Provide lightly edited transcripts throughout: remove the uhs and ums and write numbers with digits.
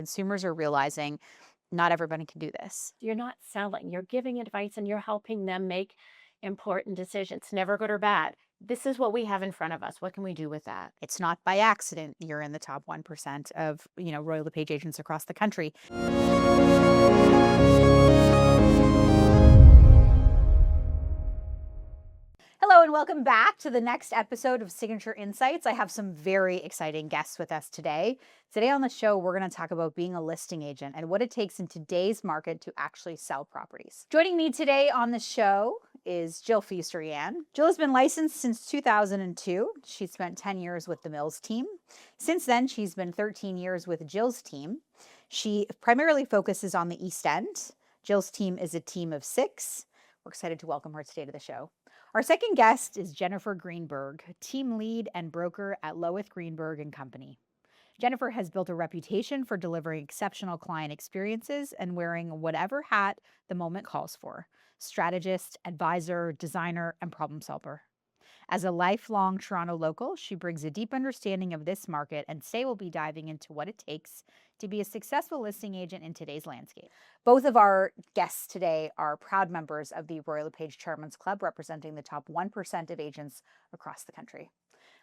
Consumers are realizing not everybody can do this. You're not selling, you're giving advice and you're helping them make important decisions, never good or bad. This is what we have in front of us. What can we do with that? It's not by accident you're in the top 1% of, Royal LePage agents across the country. Hello and welcome back to the next episode of Signature Insights. I have some very exciting guests with us today. Today on the show, we're going to talk about being a listing agent and what it takes in today's market to actually sell properties. Joining me today on the show is Jill Fewster-Yan. Jill has been licensed since 2002. She spent 10 years with the Mills team. Since then, she's been 13 years with Jill's team. She primarily focuses on the East End. Jill's team is a team of 6. We're excited to welcome her today to the show. Our second guest is Jennifer Greenberg, team lead and broker at Greenberg and Company. Jennifer has built a reputation for delivering exceptional client experiences and wearing whatever hat the moment calls for: strategist, advisor, designer, and problem solver. As a lifelong Toronto local, she brings a deep understanding of this market, and today we'll be diving into what it takes to be a successful listing agent in today's landscape. Both of our guests today are proud members of the Royal LePage Chairman's Club, representing the top 1% of agents across the country.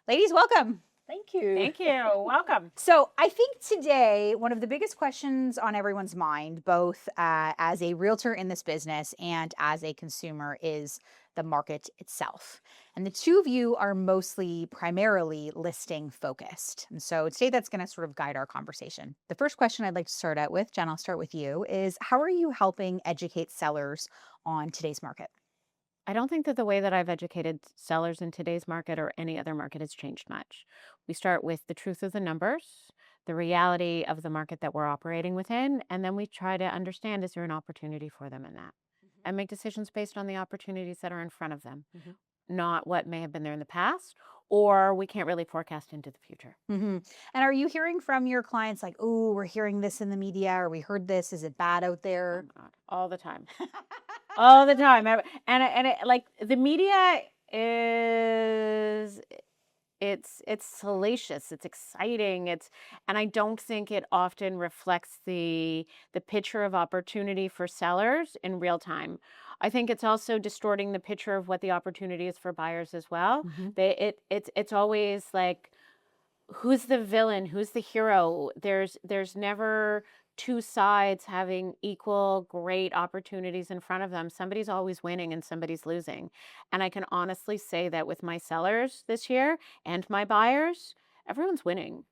Ladies, welcome. Thank you. Thank you. Welcome. So I think today, one of the biggest questions on everyone's mind, both as a realtor in this business and as a consumer, is the market itself. And the two of you are primarily listing focused. And so today that's going to sort of guide our conversation. The first question I'd like to start out with, Jen, I'll start with you, is how are you helping educate sellers on today's market? I don't think that the way that I've educated sellers in today's market or any other market has changed much. We start with the truth of the numbers, the reality of the market that we're operating within, and then we try to understand, is there an opportunity for them in that? And make decisions based on the opportunities that are in front of them, not what may have been there in the past, or we can't really forecast into the future. And are you hearing from your clients like, oh, we're hearing this in the media, or we heard this, is it bad out there? Oh, God, all the time. All the time. Like the media is, it's salacious, it's exciting, and I don't think it often reflects the picture of opportunity for sellers in real time. I think it's also distorting the picture of what the opportunity is for buyers as well. It's always like, who's the villain, who's the hero? There's never two sides having equal great opportunities in front of them. Somebody's always winning and somebody's losing. And I can honestly say that with my sellers this year and my buyers, everyone's winning.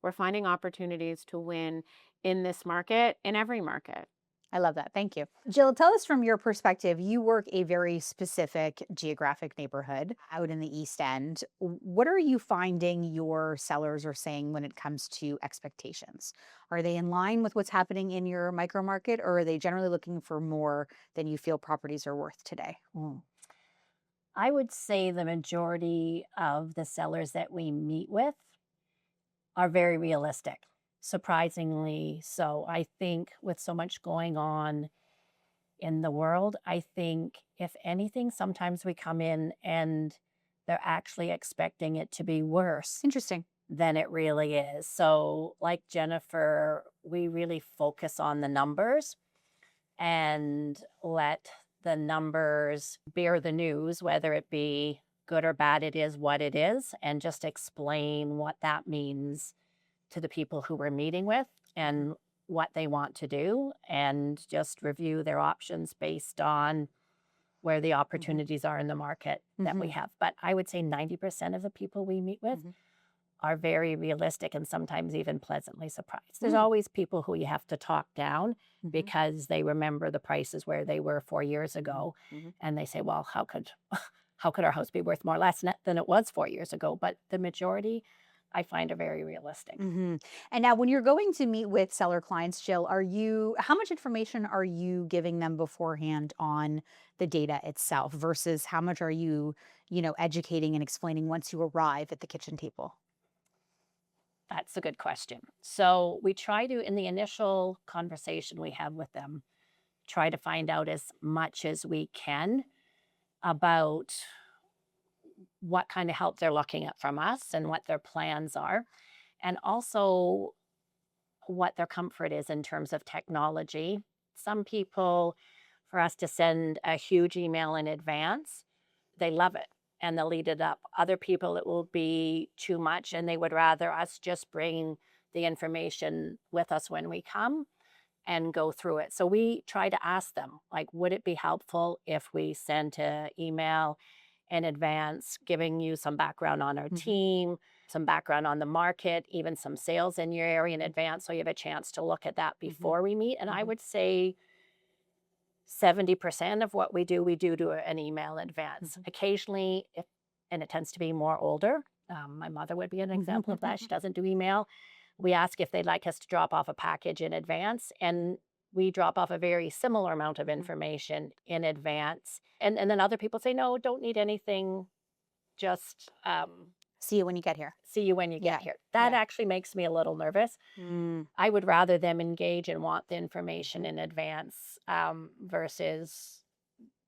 We're finding opportunities to win in this market, in every market. I love that. Thank you. Jill, tell us from your perspective, you work a very specific geographic neighborhood out in the East End. What are you finding your sellers are saying when it comes to expectations? Are they in line with what's happening in your micro market, or are they generally looking for more than you feel properties are worth today? I would say the majority of the sellers that we meet with are very realistic, surprisingly so. I think with so much going on in the world, I think if anything, sometimes we come in and they're actually expecting it to be worse Interesting. than it really is. So like Jennifer, we really focus on the numbers and let the numbers bear the news, whether it be good or bad. It is what it is, and just explain what that means to the people who we're meeting with and what they want to do, and just review their options based on where the opportunities are in the market that we have. But I would say 90% of the people we meet with are very realistic and sometimes even pleasantly surprised. There's always people who you have to talk down because they remember the prices where they were 4 years ago, and they say, well, how could our house be worth more or less than it was 4 years ago? But the majority, I find, are very realistic. And now when you're going to meet with seller clients, Jill, how much information are you giving them beforehand on the data itself versus how much are you, educating and explaining once you arrive at the kitchen table? That's a good question. So we try to, in the initial conversation we have with them, try to find out as much as we can about what kind of help they're looking at from us and what their plans are. And also what their comfort is in terms of technology. Some people, for us to send a huge email in advance, they love it and they'll eat it up. Other people, it will be too much and they would rather us just bring the information with us when we come and go through it. So we try to ask them, like, would it be helpful if we sent an email in advance, giving you some background on our team, some background on the market, even some sales in your area in advance, so you have a chance to look at that before we meet. And I would say 70% of what we do to an email in advance. Occasionally, and it tends to be more older. My mother would be an example of that. She doesn't do email. We ask if they'd like us to drop off a package in advance, and we drop off a very similar amount of information in advance. And then other people say, no, don't need anything, just See you when you get here. see you when you get here. That actually makes me a little nervous. I would rather them engage and want the information in advance versus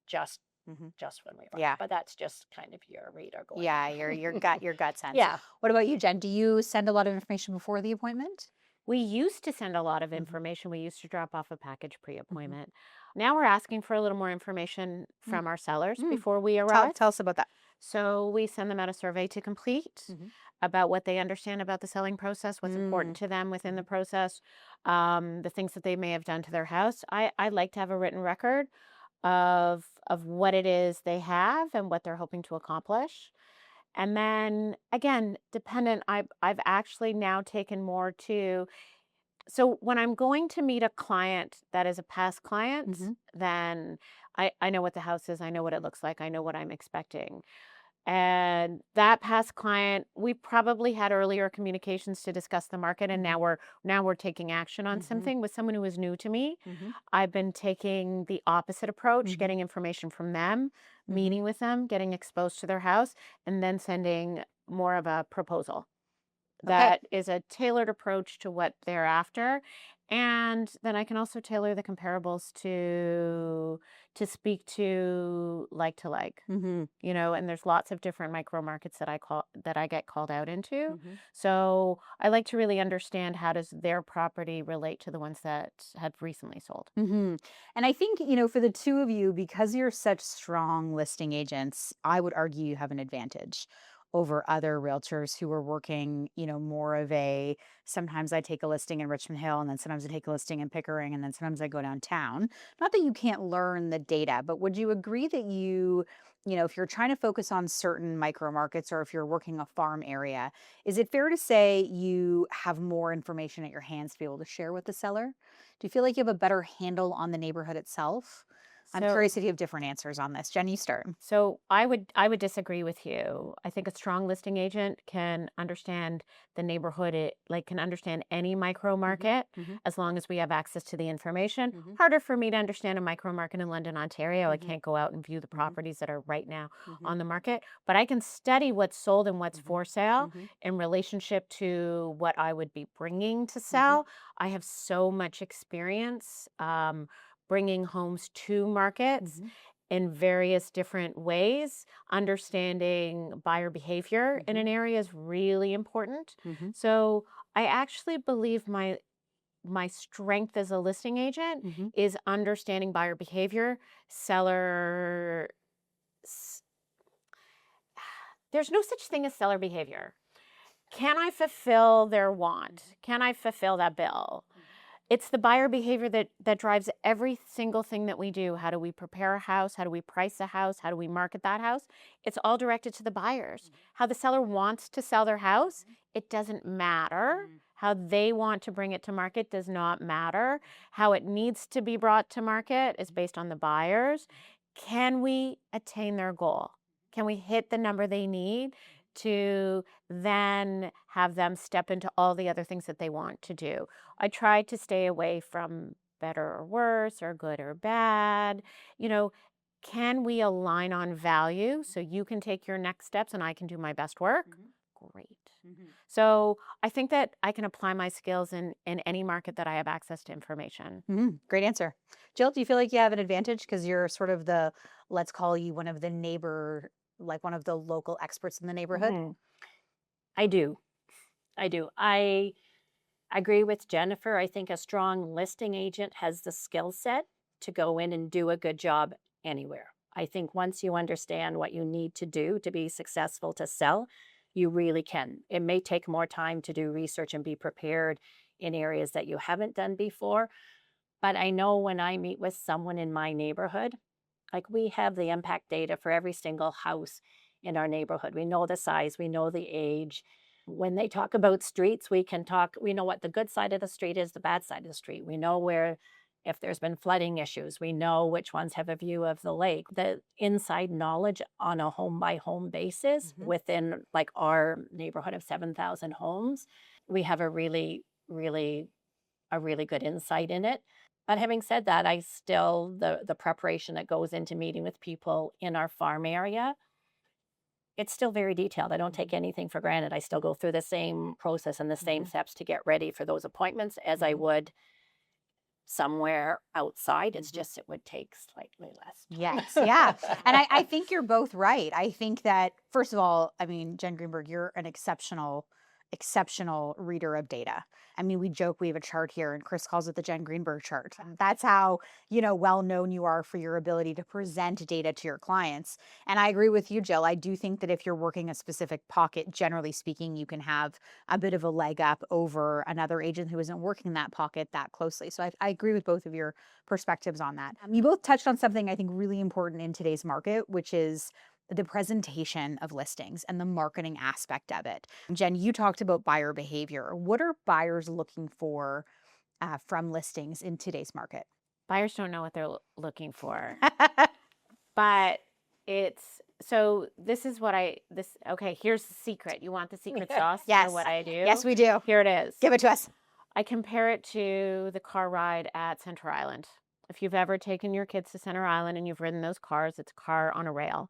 just when we arrive. Yeah. But that's just kind of your radar going. Yeah, your gut sense. Yeah. What about you, Jen? Do you send a lot of information before the appointment? We used to send a lot of information. We used to drop off a package pre-appointment. Now we're asking for a little more information from our sellers before we arrive. Tell us about that. So we send them out a survey to complete about what they understand about the selling process, what's important to them within the process, the things that they may have done to their house. I like to have a written record of what it is they have and what they're hoping to accomplish. And then again, dependent, I've actually now taken more to, so when I'm going to meet a client that is a past client, then I know what the house is, I know what it looks like, I know what I'm expecting. And that past client, we probably had earlier communications to discuss the market, and now we're taking action on something. With someone who is new to me, I've been taking the opposite approach, getting information from them, meeting with them, getting exposed to their house, and then sending more of a proposal that is a tailored approach to what they're after. And then I can also tailor the comparables to speak to like, you know, and there's lots of different micro markets that I get called out into. So I like to really understand, how does their property relate to the ones that have recently sold. And I think, you know, for the two of you, because you're such strong listing agents, I would argue you have an advantage over other realtors who are working, you know, more of a, sometimes I take a listing in Richmond Hill, and then sometimes I take a listing in Pickering, and then sometimes I go downtown. Not that you can't learn the data, but would you agree that you know, if you're trying to focus on certain micro markets, or if you're working a farm area, is it fair to say you have more information at your hands to be able to share with the seller? Do you feel like you have a better handle on the neighborhood itself? I'm curious if you have different answers on this. Jen, you start. So I would disagree with you. I think a strong listing agent can understand the neighborhood, can understand any micro market as long as we have access to the information. Harder for me to understand a micro market in London, Ontario. I can't go out and view the properties that are right now on the market, but I can study what's sold and what's for sale in relationship to what I would be bringing to sell. I have so much experience bringing homes to markets in various different ways. Understanding buyer behavior in an area is really important. So I actually believe my strength as a listing agent is understanding buyer behavior, seller. There's no such thing as seller behavior. Can I fulfill their want? Can I fulfill that bill? It's the buyer behavior that drives every single thing that we do. How do we prepare a house? How do we price a house? How do we market that house? It's all directed to the buyers. How the seller wants to sell their house, it doesn't matter. How they want to bring it to market does not matter. How it needs to be brought to market is based on the buyers. Can we attain their goal? Can we hit the number they need to then have them step into all the other things that they want to do? I try to stay away from better or worse or good or bad. You know, can we align on value so you can take your next steps and I can do my best work? Great. So I think that I can apply my skills in any market that I have access to information. Great answer. Jill, do you feel like you have an advantage because you're sort of the, let's call you one of the one of the local experts in the neighborhood? I do. I I agree with Jennifer. I think a strong listing agent has the skill set to go in and do a good job anywhere. I think once you understand what you need to do to be successful to sell, you really can. It may take more time to do research and be prepared in areas that you haven't done before. But I know when I meet with someone in my neighborhood, like we have the impact data for every single house in our neighborhood. We know the size, we know the age. When they talk about streets, we know what the good side of the street is, the bad side of the street. We know where, if there's been flooding issues, we know which ones have a view of the lake. The inside knowledge on a home by home basis within like our neighborhood of 7,000 homes, we have a really good insight in it. But having said that, I still, the preparation that goes into meeting with people in our farm area, it's still very detailed. I don't take anything for granted. I still go through the same process and the same steps to get ready for those appointments as I would somewhere outside. It's just, it would take slightly less time. Yes, yeah. And I think you're both right. I think that, first of all, I mean, Jen Greenberg, you're an exceptional reader of data. I mean, we joke we have a chart here, and Chris calls it the Jen Greenberg chart. That's how, well known you are for your ability to present data to your clients. And I agree with you, Jill. I do think that if you're working a specific pocket, generally speaking, you can have a bit of a leg up over another agent who isn't working that pocket that closely. So I agree with both of your perspectives on that. You both touched on something I think really important in today's market, which is the presentation of listings and the marketing aspect of it. Jen, you talked about buyer behavior. What are buyers looking for from listings in today's market? Buyers don't know what they're looking for. But this is what okay, here's the secret. You want the secret sauce Yes. for what I do? Yes, we do. Here it is. Give it to us. I compare it to the car ride at Center Island. If you've ever taken your kids to Center Island and you've ridden those cars, it's a car on a rail.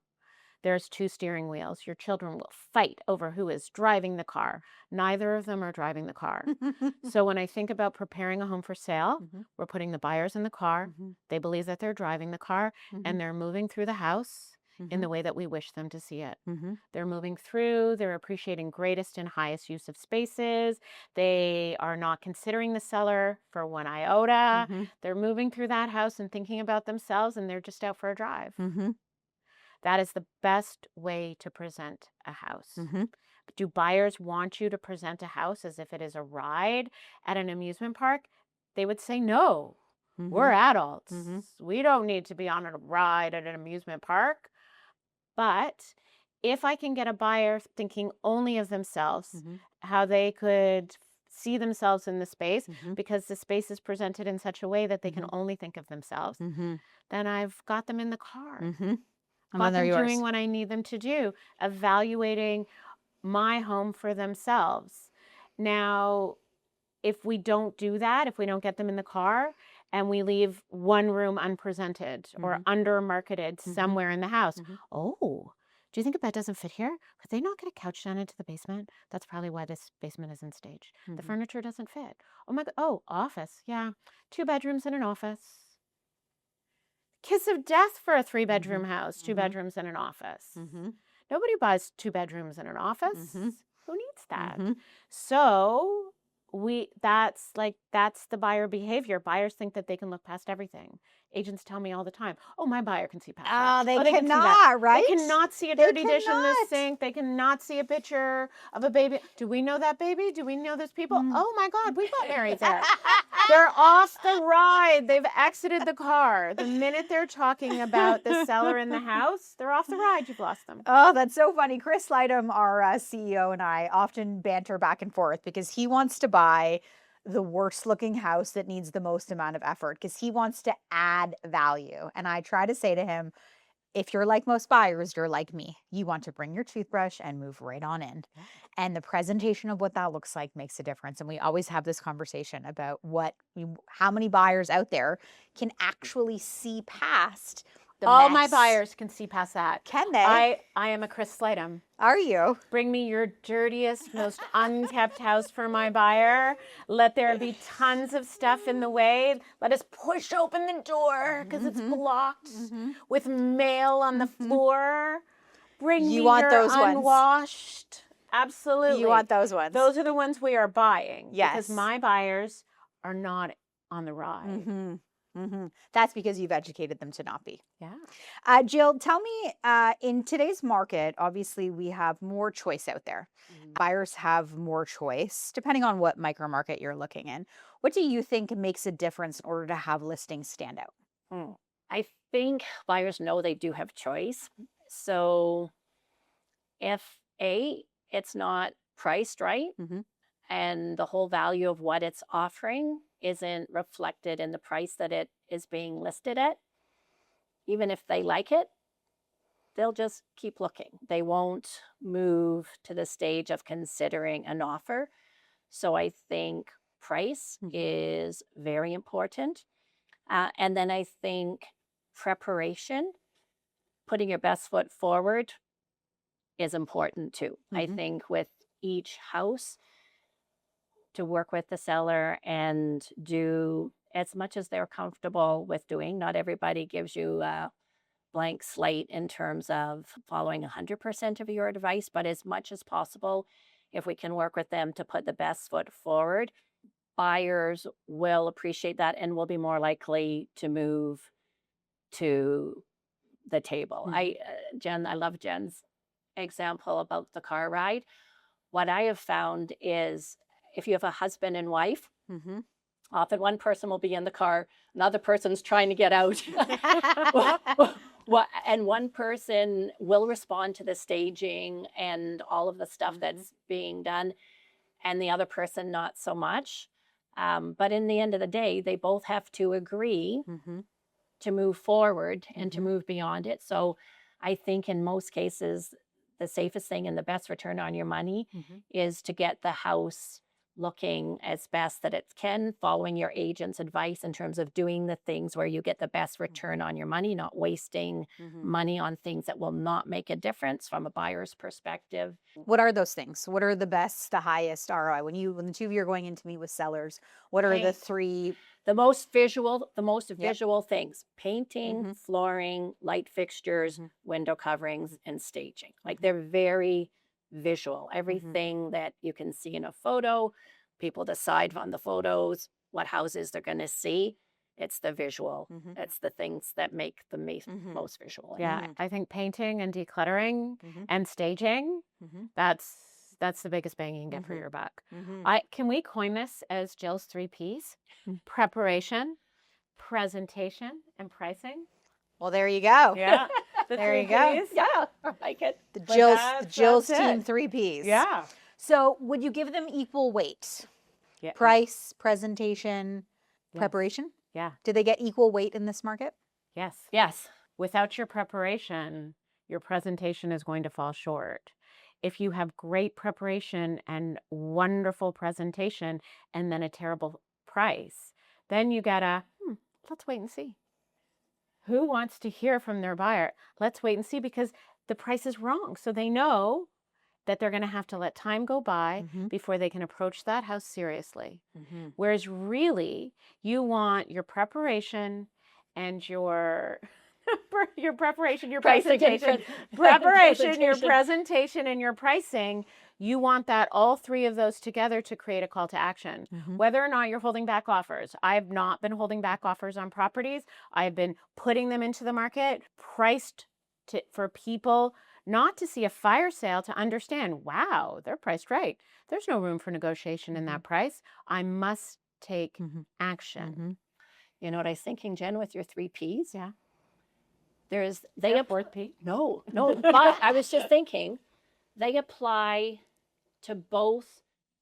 There's 2 steering wheels. Your children will fight over who is driving the car. Neither of them are driving the car. So when I think about preparing a home for sale, we're putting the buyers in the car. They believe that they're driving the car, and they're moving through the house in the way that we wish them to see it. They're moving through, they're appreciating greatest and highest use of spaces. They are not considering the seller for 1 iota. They're moving through that house and thinking about themselves, and they're just out for a drive. That is the best way to present a house. Do buyers want you to present a house as if it is a ride at an amusement park? They would say no. We're adults. We don't need to be on a ride at an amusement park. But if I can get a buyer thinking only of themselves, how they could see themselves in the space, because the space is presented in such a way that they can only think of themselves, then I've got them in the car. Got them doing what I need them to do, evaluating my home for themselves. Now, if we don't do that, if we don't get them in the car and we leave one room unpresented or under marketed somewhere in the house, oh, do you think if that doesn't fit here? Could they not get a couch down into the basement? That's probably why this basement isn't staged. The furniture doesn't fit. Oh my God. Oh, office. Yeah. 2 bedrooms and an office. Kiss of death for a 3-bedroom house, 2 bedrooms and an office. Nobody buys 2 bedrooms and an office. Who needs that? So that's the buyer behavior. Buyers think that they can look past everything. Agents tell me all the time, oh, my buyer can see past that. They can see cannot, that. right? They cannot see a dirty dish in the sink. They cannot see a picture of a baby. Do we know that baby? Do we know those people? Oh my God, we got married there. They're off the ride. They've exited the car. The minute they're talking about the seller in the house, they're off the ride. You've lost them. Oh, that's so funny. Chris Lydham, our CEO, and I often banter back and forth because he wants to buy the worst looking house that needs the most amount of effort because he wants to add value. And I try to say to him, if you're like most buyers, you're like me. You want to bring your toothbrush and move right on in. And the presentation of what that looks like makes a difference. And we always have this conversation about how many buyers out there can actually see past the All mess. my buyers can see past that. Can they? I am a Chris Lydham. Are you? Bring me your dirtiest, most unkept house for my buyer. Let there be tons of stuff in the way. Let us push open the door because it's blocked with mail on the floor. Bring me want your those ones. unwashed Absolutely. You want those ones. Those are the ones we are buying. Yes. Because my buyers are not on the ride. Mm-hmm. Mm-hmm. That's because you've educated them to not be. Yeah. Jill, tell me, in today's market, obviously we have more choice out there. Buyers have more choice, depending on what micro market you're looking in. What do you think makes a difference in order to have listings stand out? I think buyers know they do have choice. So if it's not priced right, Mhm. and the whole value of what it's offering isn't reflected in the price that it is being listed at, even if they like it, they'll just keep looking. They won't move to the stage of considering an offer. So I think price is very important. And then I think preparation, putting your best foot forward, is important too. I think with each house, to work with the seller and do as much as they're comfortable with doing. Not everybody gives you a blank slate in terms of following 100% of your advice, but as much as possible, if we can work with them to put the best foot forward, buyers will appreciate that and will be more likely to move to the table. Jen, I love Jen's example about the car ride. What I have found is if you have a husband and wife, often one person will be in the car, another person's trying to get out. And one person will respond to the staging and all of the stuff that's being done, and the other person not so much. But in the end of the day, they both have to agree to move forward and to move beyond it. So I think in most cases, the safest thing and the best return on your money is to get the house looking as best that it can, following your agent's advice in terms of doing the things where you get the best return on your money, not wasting money on things that will not make a difference from a buyer's perspective. What are those things? What are the best, the highest ROI? When the two of you are going in to meet with sellers, what are the three? The most visual things: painting, flooring, light fixtures, window coverings, and staging. Like they're very visual. Everything that you can see in a photo, people decide on the photos what houses they're going to see. It's the visual. It's the things that make the most visual. Yeah, I think painting and decluttering and staging, that's the biggest bang you can get for your buck. Can we coin this as Jill's 3 Ps? Preparation, presentation, and pricing. Well, there you go. Yeah. There you go. Yeah, I like it. The But Jill's that's team it. 3 Ps. Yeah. So would you give them equal weight? Yeah. Price, presentation, preparation? Yeah. Do they get equal weight in this market? Yes. Yes. Without your preparation, your presentation is going to fall short. If you have great preparation and wonderful presentation and then a terrible price, then you gotta, let's wait and see. Who wants to hear from their buyer? Let's wait and see, because the price is wrong. So they know that they're going to have to let time go by before they can approach that house seriously. Whereas really, you want your preparation and your preparation, your presentation, your presentation and your pricing. You want that, all 3 of those together, to create a call to action. Whether or not you're holding back offers. I've not been holding back offers on properties. I've been putting them into the market, priced for people not to see a fire sale, to understand, wow, they're priced right. There's no room for negotiation in that price. I must take action. You know what I was thinking, Jen, with your 3 Ps? Yeah. They a 4th P? No, but I was just thinking, they apply to both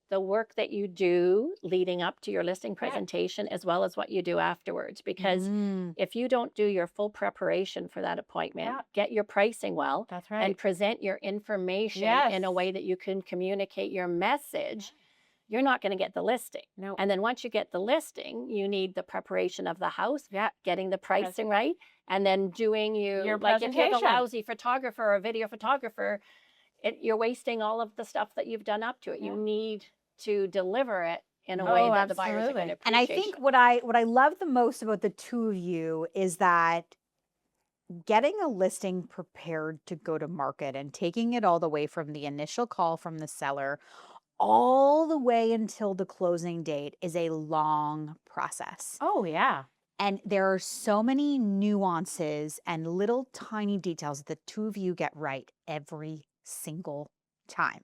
the work that you do leading up to your listing presentation as well as what you do afterwards. Because if you don't do your full preparation for that appointment, get your pricing well, That's right. and present your information in a way that you can communicate your message, you're not going to get the listing. No. And then once you get the listing, you need the preparation of the house, getting the pricing right, and then doing your like if you're a lousy photographer or a video photographer, you're wasting all of the stuff that you've done up to it. You need to deliver it in a way that the buyers are going to appreciate. And I think what I love the most about the two of you is that getting a listing prepared to go to market and taking it all the way from the initial call from the seller all the way until the closing date is a long process. Oh, yeah. And there are so many nuances and little tiny details that the two of you get right every single time.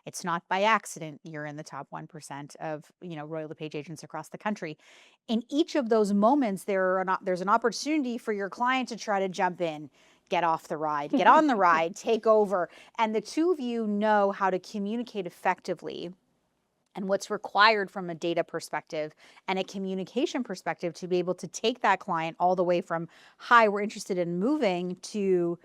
It's not by accident you're in the top 1% of, Royal LePage agents across the country. In each of those moments, there's an opportunity for your client to try to jump in, get off the ride, get on the ride, take over. And the two of you know how to communicate effectively and what's required from a data perspective and a communication perspective to be able to take that client all the way from, hi, we're interested in moving, to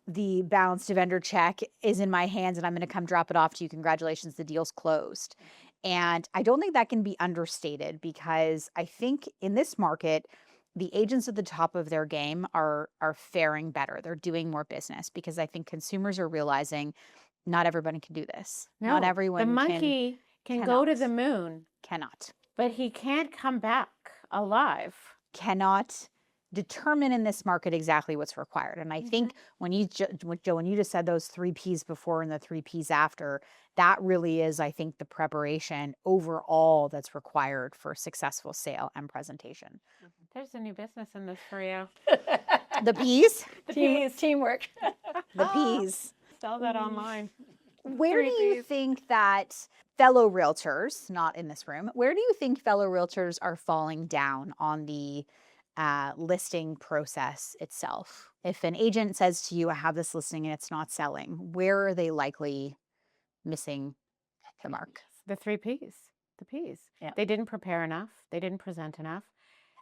the balance to vendor check is in my hands and I'm going to come drop it off to you. Congratulations, the deal's closed. And I don't think that can be understated, because I think in this market, the agents at the top of their game are faring better. They're doing more business because I think consumers are realizing not everybody can do this. Not No, everyone the monkey can go to the moon, cannot but he can't come back alive. Cannot determine in this market exactly what's required. And I think when you, Joe, when you just said those 3 Ps before and the 3 Ps after, that really is, I think, the preparation overall that's required for a successful sale and presentation. There's a new business in this for you. The Ps? Teamwork. The Ps. Sell that online. Where do 3 you Ps. think that fellow realtors, not in this room, where do you think fellow realtors are falling down on the listing process itself? If an agent says to you, I have this listing and it's not selling, where are they likely missing the mark? The 3 Ps. The Ps. Yeah. They didn't prepare enough. They didn't present enough.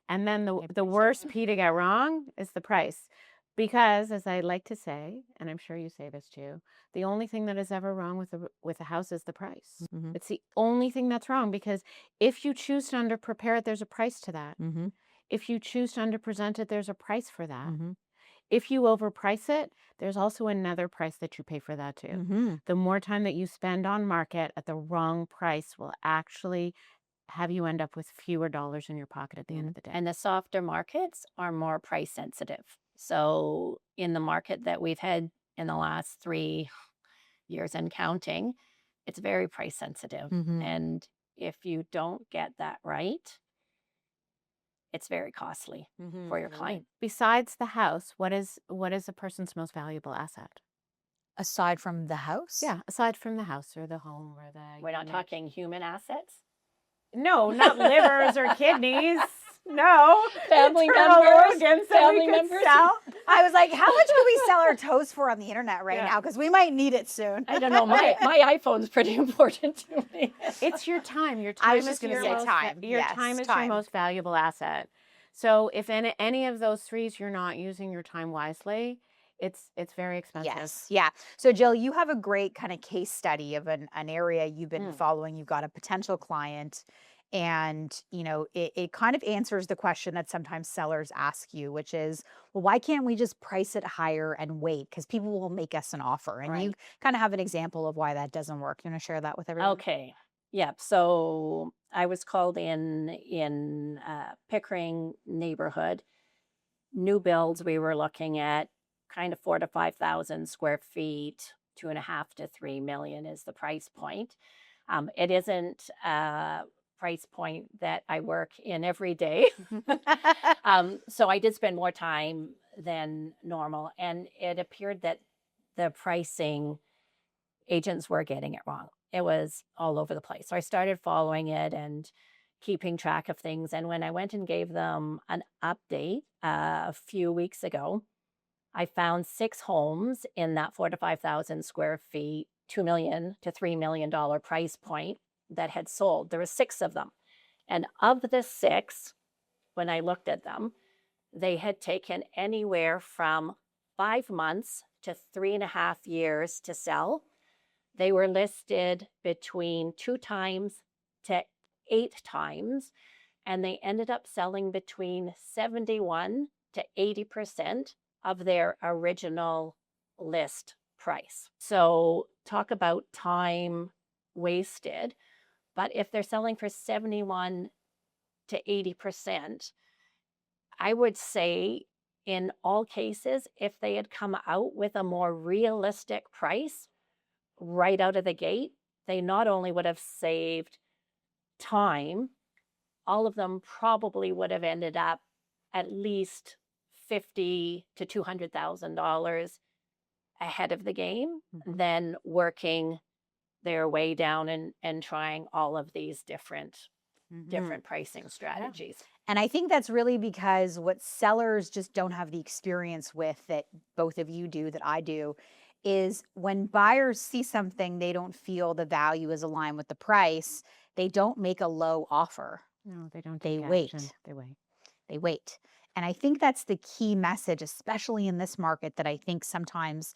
And then the worst P to get wrong is the price. Because, as I like to say, and I'm sure you say this too, the only thing that is ever wrong with a house is the price. Mm-hmm. It's the only thing that's wrong, because if you choose to underprepare it, there's a price to that. Mm-hmm. If you choose to underpresent it, there's a price for that. Mm-hmm. If you overprice it, there's also another price that you pay for that too. Mm-hmm. The more time that you spend on market at the wrong price will actually have you end up with fewer dollars in your pocket at the end of the day. And the softer markets are more price sensitive. So in the market that we've had in the last 3 years and counting, it's very price sensitive. Mm-hmm. And if you don't get that right, it's very costly Mm-hmm. for your client. Besides the house, what is a person's most valuable asset? Aside from the house? Yeah, aside from the house or the home or the We're not unit. talking human assets. No, not livers or kidneys. No. Family Internal members, organs that family we could members. sell. I was like, how much can we sell our toast for on the internet right Yeah. now? Because we might need it soon. I don't know. My iPhone's pretty important to me. It's your time. Your time I was is just gonna your say most time. Your Yes, time is time. your most valuable asset. So if any of those 3s you're not using your time wisely, it's very expensive. Yes. Yeah. So Jill, you have a great kind of case study of an area you've been following. You've got a potential client, and it kind of answers the question that sometimes sellers ask you, which is, well, why can't we just price it higher and wait? Because people will make us an offer. And you Right. kind of have an example of why that doesn't work. You want to share that with everyone? Okay. Yep. So I was called in Pickering neighborhood. New builds we were looking at kind of 4,000 to 5,000 square feet, 2.5 to 3 million is the price point. It isn't a price point that I work in every day. So I did spend more time than normal, and it appeared that the pricing agents were getting it wrong. It was all over the place. So I started following it and keeping track of things. And when I went and gave them an update a few weeks ago, I found 6 homes in that 4,000 to 5,000 square feet, $2 million to $3 million price point that had sold. There were 6 of them. And of the 6, when I looked at them, they had taken anywhere from 5 months to 3.5 years to sell. They were listed between 2 times to 8 times, and they ended up selling between 71 to 80% of their original list price. So talk about time wasted. But if they're selling for 71 to 80%, I would say in all cases, if they had come out with a more realistic price right out of the gate, they not only would have saved time, all of them probably would have ended up at least $50 to $200,000 ahead of the game than working their way down and trying all of these different pricing strategies. And I think that's really because what sellers just don't have the experience with that both of you do, that I do, is when buyers see something they don't feel the value is aligned with the price, they don't make a low offer. No, they don't. They take wait. action. They wait. They wait. And I think that's the key message, especially in this market, that I think sometimes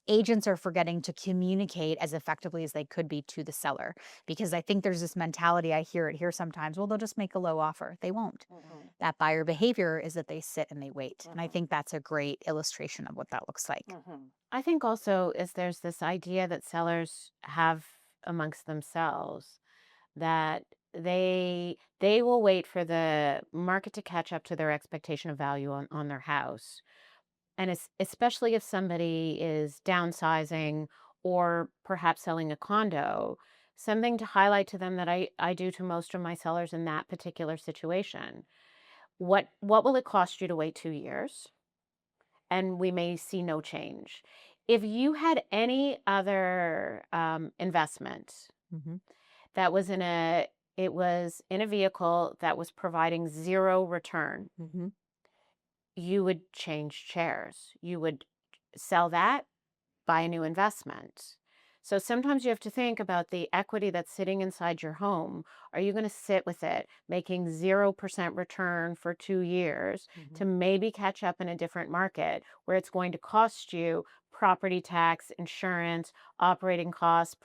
agents are forgetting to communicate as effectively as they could be to the seller. Because I think there's this mentality, I hear it here sometimes, well, they'll just make a low offer. They won't. That buyer behavior is that they sit and they wait. And I think that's a great illustration of what that looks like. I think also is there's this idea that sellers have amongst themselves that they will wait for the market to catch up to their expectation of value on their house. And especially if somebody is downsizing or perhaps selling a condo, something to highlight to them that I do to most of my sellers in that particular situation. What will it cost you to wait 2 years? And we may see no change. If you had any other investment that was in a vehicle that was providing zero return, you would change chairs. You would sell that, buy a new investment. So sometimes you have to think about the equity that's sitting inside your home. Are you going to sit with it, making 0% return for 2 years to maybe catch up in a different market where it's going to cost you property tax, insurance, operating costs,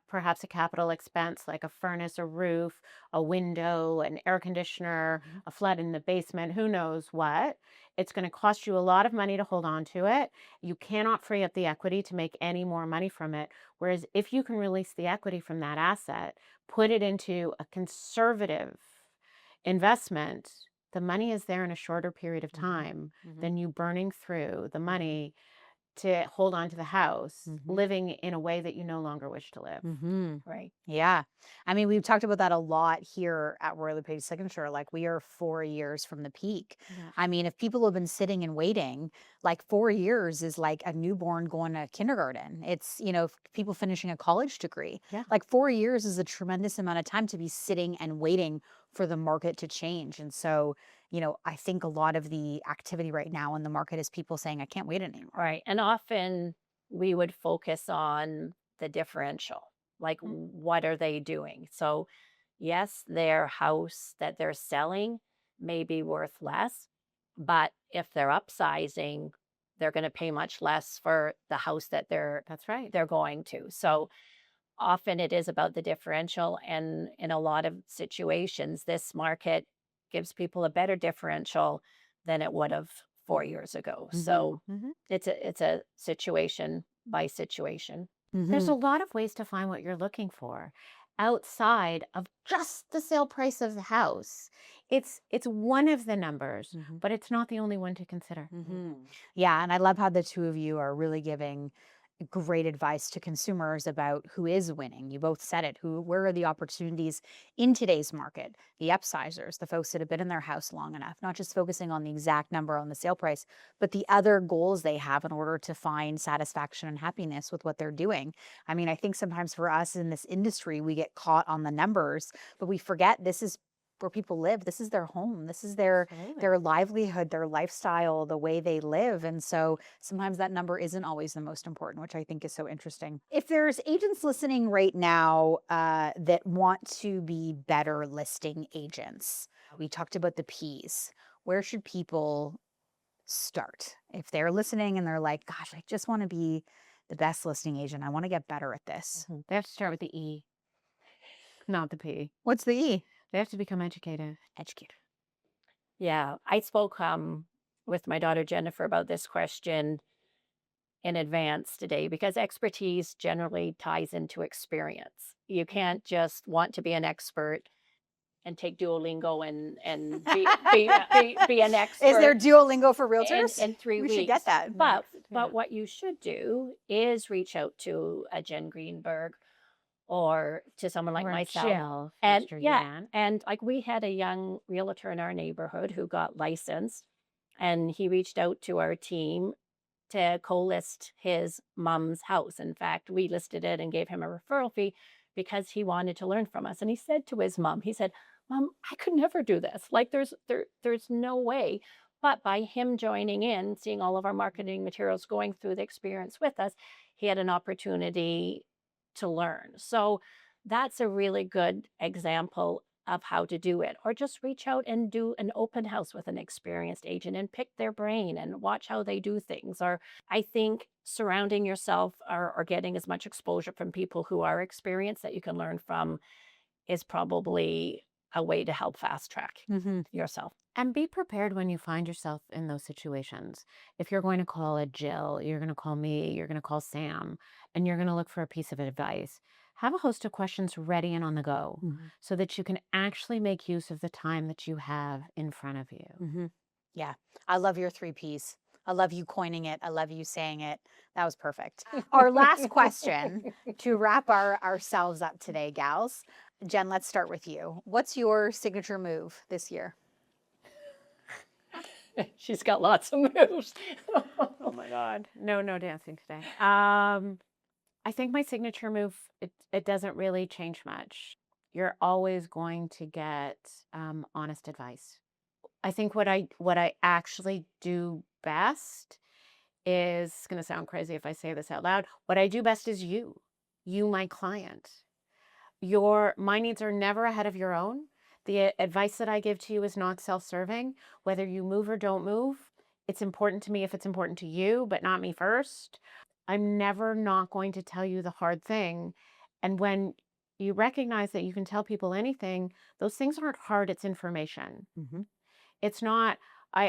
perhaps a capital expense like a furnace, a roof, a window, an air conditioner, a flood in the basement, who knows what. It's going to cost you a lot of money to hold on to it. You cannot free up the equity to make any more money from it. Whereas if you can release the equity from that asset, put it into a conservative investment, the money is there in a shorter period of time than you burning through the money to hold on to the house, living in a way that you no longer wish to live. Right. Yeah. I mean, we've talked about that a lot here at Royal LePage Signature. Like, we are 4 years from the peak. I mean, if people have been sitting and waiting, like 4 years is like a newborn going to kindergarten. It's, people finishing a college degree. Like 4 years is a tremendous amount of time to be sitting and waiting for the market to change. And so, I think a lot of the activity right now in the market is people saying, I can't wait anymore. Right. And often we would focus on the differential, like what are they doing? So yes, their house that they're selling may be worth less, but if they're upsizing, they're going to pay much less for the house that they're going to. So often it is about the differential, and in a lot of situations this market gives people a better differential than it would have 4 years ago. So it's a situation by situation. There's a lot of ways to find what you're looking for outside of just the sale price of the house. It's one of the numbers, but it's not the only one to consider. Yeah, and I love how the two of you are really giving great advice to consumers about who is winning. You both said it. Where are the opportunities in today's market? The upsizers, the folks that have been in their house long enough, not just focusing on the exact number on the sale price, but the other goals they have in order to find satisfaction and happiness with what they're doing. I mean, I think sometimes for us in this industry, we get caught on the numbers, but we forget this is where people live. This is their home. This is their livelihood, their lifestyle, the way they live. And so sometimes that number isn't always the most important, which I think is so interesting. If there's agents listening right now that want to be better listing agents, we talked about the P's. Where should people start? If they're listening and they're like, gosh, I just want to be the best listing agent. I want to get better at this. They have to start with the E, not the P. What's the E? They have to become educated. Yeah, I spoke with my daughter Jennifer about this question in advance today, because expertise generally ties into experience. You can't just want to be an expert and take Duolingo and be an expert. Is there Duolingo for realtors? In 3 We weeks. should get that. But Yeah. what you should do is reach out to a Jen Greenberg or to someone like Or myself. Jill And Fewster-Yan. and like we had a young realtor in our neighborhood who got licensed, and he reached out to our team to co-list his mom's house. In fact, we listed it and gave him a referral fee because he wanted to learn from us. And he said to his mom, he said, "Mom, I could never do this. Like there's no way." But by him joining in, seeing all of our marketing materials, going through the experience with us, he had an opportunity to learn. So that's a really good example of how to do it. Or just reach out and do an open house with an experienced agent and pick their brain and watch how they do things. Or I think surrounding yourself or getting as much exposure from people who are experienced that you can learn from is probably a way to help fast track yourself. And be prepared when you find yourself in those situations. If you're going to call a Jill, you're going to call me, you're going to call Sam, and you're going to look for a piece of advice, have a host of questions ready and on the go so that you can actually make use of the time that you have in front of you. Yeah. I love your 3 Ps. I love you coining it. I love you saying it. That was perfect. Our last question to wrap ourselves up today, gals. Jen, let's start with you. What's your signature move this year? She's got lots of moves. Oh my God. No dancing today. I think my signature move, it doesn't really change much. You're always going to get honest advice. I think what I actually do best is, it's going to sound crazy if I say this out loud, what I do best is you, my client. My needs are never ahead of your own. The advice that I give to you is not self-serving. Whether you move or don't move, it's important to me if it's important to you, but not me first. I'm never not going to tell you the hard thing. And when you recognize that you can tell people anything, those things aren't hard, it's information. It's not,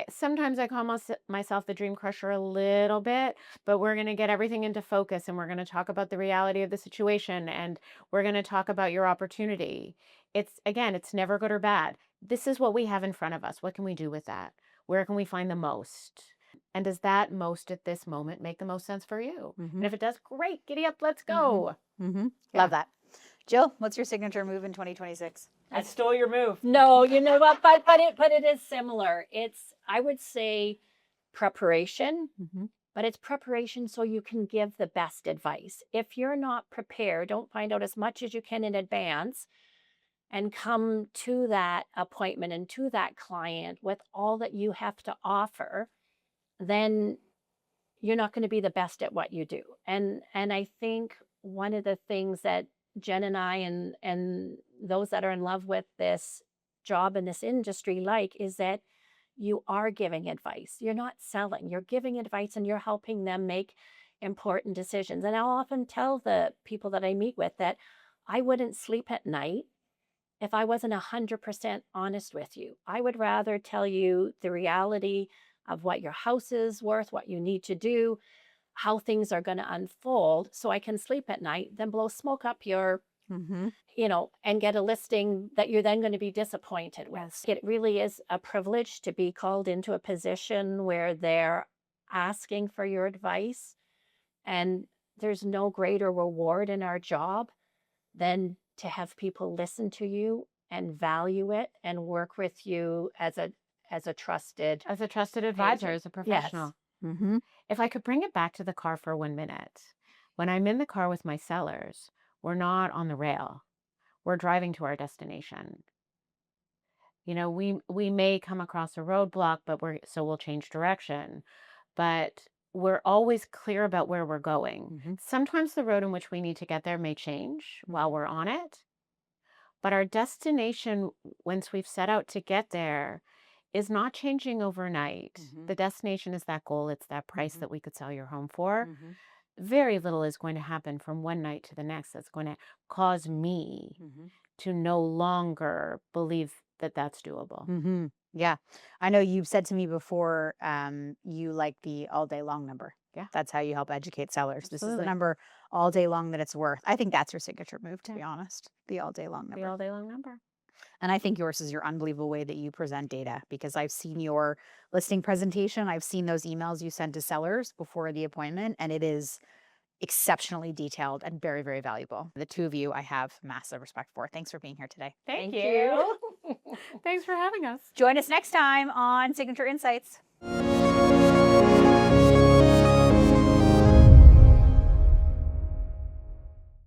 sometimes I call myself the dream crusher a little bit, but we're going to get everything into focus and we're going to talk about the reality of the situation and we're going to talk about your opportunity. It's never good or bad. This is what we have in front of us. What can we do with that? Where can we find the most? And does that most at this moment make the most sense for you? And if it does, great, giddy up, let's go. Love that. Jill, what's your signature move in 2026? I stole your move. No, you know what? But it is similar. It's, I would say, preparation, but it's preparation so you can give the best advice. If you're not prepared, don't find out as much as you can in advance and come to that appointment and to that client with all that you have to offer, then you're not going to be the best at what you do. And I think one of the things that Jen and I and those that are in love with this job in this industry is that you are giving advice. You're not selling. You're giving advice and you're helping them make important decisions. And I'll often tell the people that I meet with that I wouldn't sleep at night if I wasn't 100% honest with you. I would rather tell you the reality of what your house is worth, what you need to do, how things are going to unfold so I can sleep at night than blow smoke up your, and get a listing that you're then going to be disappointed with. It really is a privilege to be called into a position where they're asking for your advice. And there's no greater reward in our job than to have people listen to you and value it and work with you as a trusted advisor, as a professional. Yes. If I could bring it back to the car for 1 minute, when I'm in the car with my sellers, we're not on the rail. We're driving to our destination. We may come across a roadblock, we'll change direction, but we're always clear about where we're going. Sometimes the road in which we need to get there may change while we're on it, but our destination, once we've set out to get there, is not changing overnight. The destination is that goal. It's that price that we could sell your home for. Very little is going to happen from one night to the next that's going to cause me to no longer believe that that's doable. Yeah. I know you've said to me before, you like the all day long number. Yeah. That's how you help educate sellers. This is the Absolutely. number all day long that it's worth. I think that's your signature move, to be honest. The all day long number. The all day long number. And I think yours is your unbelievable way that you present data, because I've seen your listing presentation. I've seen those emails you send to sellers before the appointment, and it is exceptionally detailed and very, very valuable. The two of you I have massive respect for. Thanks for being here today. Thank you. Thanks for having us. Join us next time on Signature Insights.